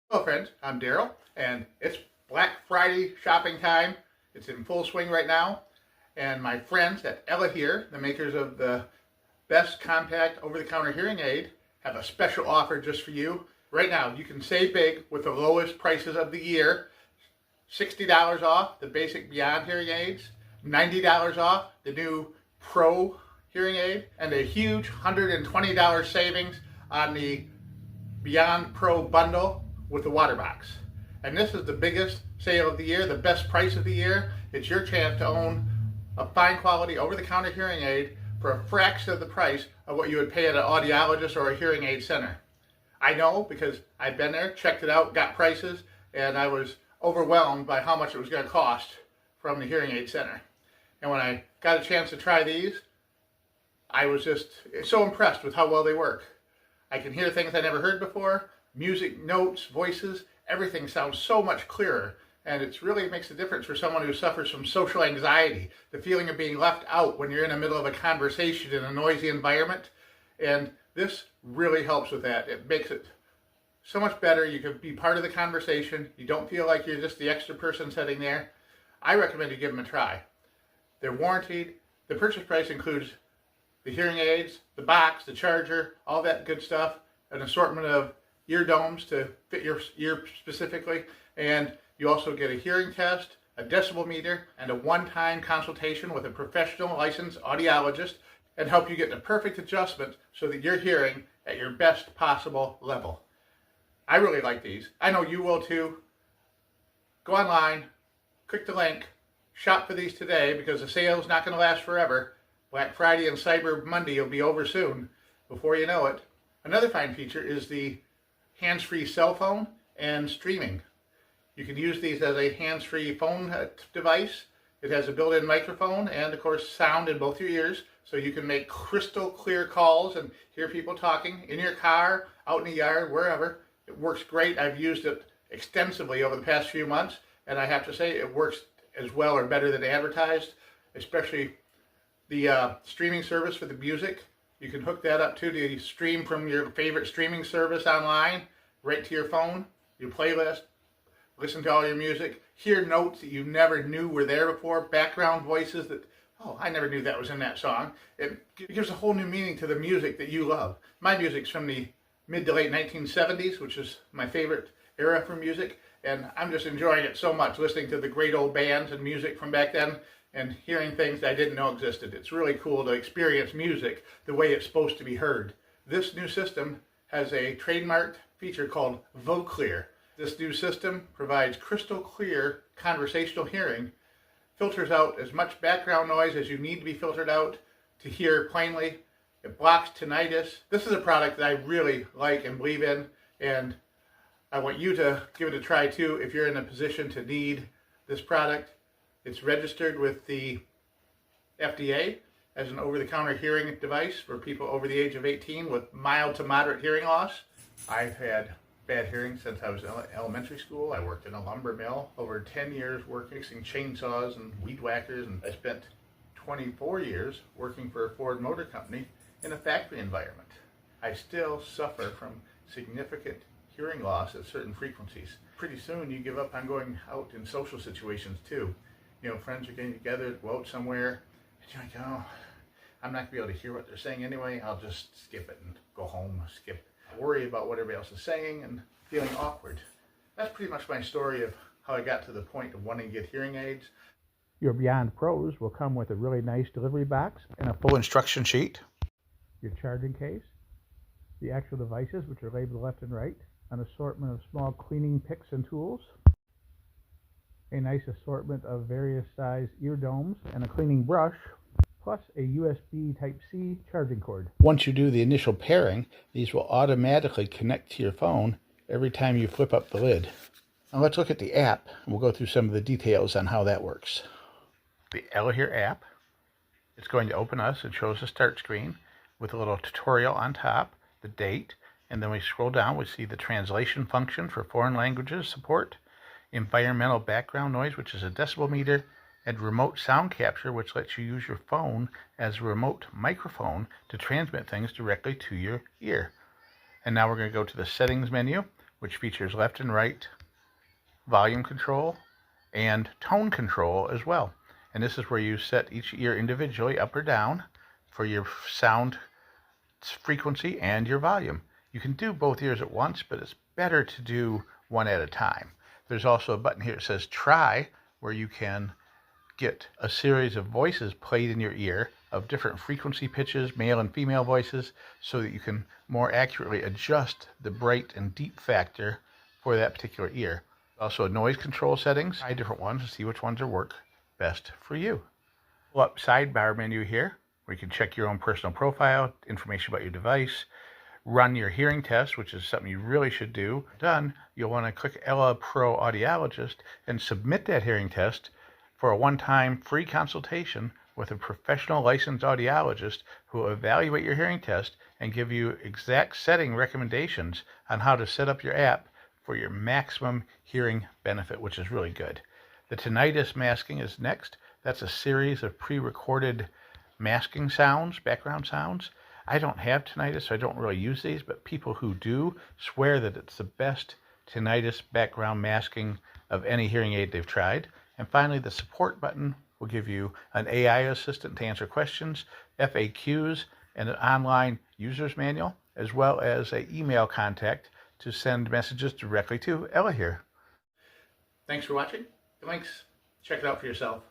Hello friends, I'm Daryl, and it's Black Friday shopping time. It's in full swing right now, and my friends at ELEHEAR, the makers of the best compact over-the-counter hearing aid, have a special offer just for you. Right now, you can save big with the lowest prices of the year. $60 off the basic Beyond hearing aids, $90 off the new Pro hearing aid, and a huge $120 savings on the Beyond Pro bundle with the water box. And this is the biggest sale of the year, the best price of the year. It's your chance to own a fine quality over-the-counter hearing aid for a fraction of the price of what you would pay at an audiologist or a hearing aid center. I know because I've been there, checked it out, got prices, and I was overwhelmed by how much it was going to cost from the hearing aid center. And when I got a chance to try these, I was just so impressed with how well they work. I can hear things I never heard before. Music, notes, voices, everything sounds so much clearer. And it really makes a difference for someone who suffers from social anxiety, the feeling of being left out when you're in the middle of a conversation in a noisy environment. And this really helps with that. It makes it so much better. You can be part of the conversation. You don't feel like you're just the extra person sitting there. I recommend you give them a try. They're warranted. The purchase price includes the hearing aids, the box, the charger, all that good stuff, an assortment of ear domes to fit your ear specifically, and you also get a hearing test, a decibel meter, and a one-time consultation with a professional licensed audiologist and help you get the perfect adjustment so that you're hearing at your best possible level. I really like these. I know you will too. Go online, click the link, shop for these today because the sale is not going to last forever. Black Friday and Cyber Monday will be over soon. Before you know it. Another fine feature is the hands-free cell phone and streaming. You can use these as a hands-free phone device. It has a built-in microphone and of course sound in both your ears, so you can make crystal clear calls and hear people talking in your car, out in the yard, wherever. It works great. I've used it extensively over the past few months, and I have to say it works as well or better than advertised, especially the streaming service for the music. You can hook that up to stream from your favorite streaming service online, right to your phone, your playlist, listen to all your music, hear notes that you never knew were there before, background voices that, oh, I never knew that was in that song. It gives a whole new meaning to the music that you love. My music's from the mid to late 1970s, which is my favorite era for music, and I'm just enjoying it so much, listening to the great old bands and music from back then, and hearing things that I didn't know existed. It's really cool to experience music the way it's supposed to be heard. This new system has a trademarked feature called VoClear. This new system provides crystal clear conversational hearing, filters out as much background noise as you need to be filtered out to hear plainly. It blocks tinnitus. This is a product that I really like and believe in, and I want you to give it a try too if you're in a position to need this product. It's registered with the FDA as an over-the-counter hearing device for people over the age of 18 with mild to moderate hearing loss. I've had bad hearing since I was in elementary school. I worked in a lumber mill over 10 years working fixing chainsaws and weed whackers, and I spent 24 years working for a Ford Motor Company in a factory environment. I still suffer from significant hearing loss at certain frequencies. Pretty soon you give up on going out in social situations too. You know, friends are getting together, go out somewhere, and you're like, oh, I'm not going to be able to hear what they're saying anyway. I'll just skip it and go home, skip. Worry about what everybody else is saying and feeling awkward. That's pretty much my story of how I got to the point of wanting to get hearing aids. Your Beyond Pros will come with a really nice delivery box and a full instruction sheet. Your charging case, the actual devices, which are labeled left and right, an assortment of small cleaning picks and tools, a nice assortment of various size ear domes and a cleaning brush, plus a USB Type-C charging cord. Once you do the initial pairing, these will automatically connect to your phone every time you flip up the lid. Now let's look at the app, and we'll go through some of the details on how that works. The ELEHEAR app, it's going to open us and show us a start screen with a little tutorial on top, the date, and then we scroll down, we see the translation function for foreign languages support, environmental background noise, which is a decibel meter, and remote sound capture, which lets you use your phone as a remote microphone to transmit things directly to your ear. And now we're going to go to the settings menu, which features left and right volume control and tone control as well. And this is where you set each ear individually up or down for your sound frequency and your volume. You can do both ears at once, but it's better to do one at a time. There's also a button here that says try, where you can get a series of voices played in your ear of different frequency pitches, male and female voices, so that you can more accurately adjust the bright and deep factor for that particular ear. Also noise control settings, try different ones to see which ones will work best for you. Pull up sidebar menu here, where you can check your own personal profile, information about your device, run your hearing test, which is something you really should do. Done, you'll want to click Ella Pro Audiologist and submit that hearing test for a one-time free consultation with a professional licensed audiologist who will evaluate your hearing test and give you exact setting recommendations on how to set up your app for your maximum hearing benefit, which is really good. The tinnitus masking is next. That's a series of pre-recorded masking sounds, background sounds. I don't have tinnitus, so I don't really use these, but people who do swear that it's the best tinnitus background masking of any hearing aid they've tried. And finally, the support button will give you an AI assistant to answer questions, FAQs, and an online user's manual, as well as an email contact to send messages directly to ELEHEAR. Thanks for watching. The links, check it out for yourself.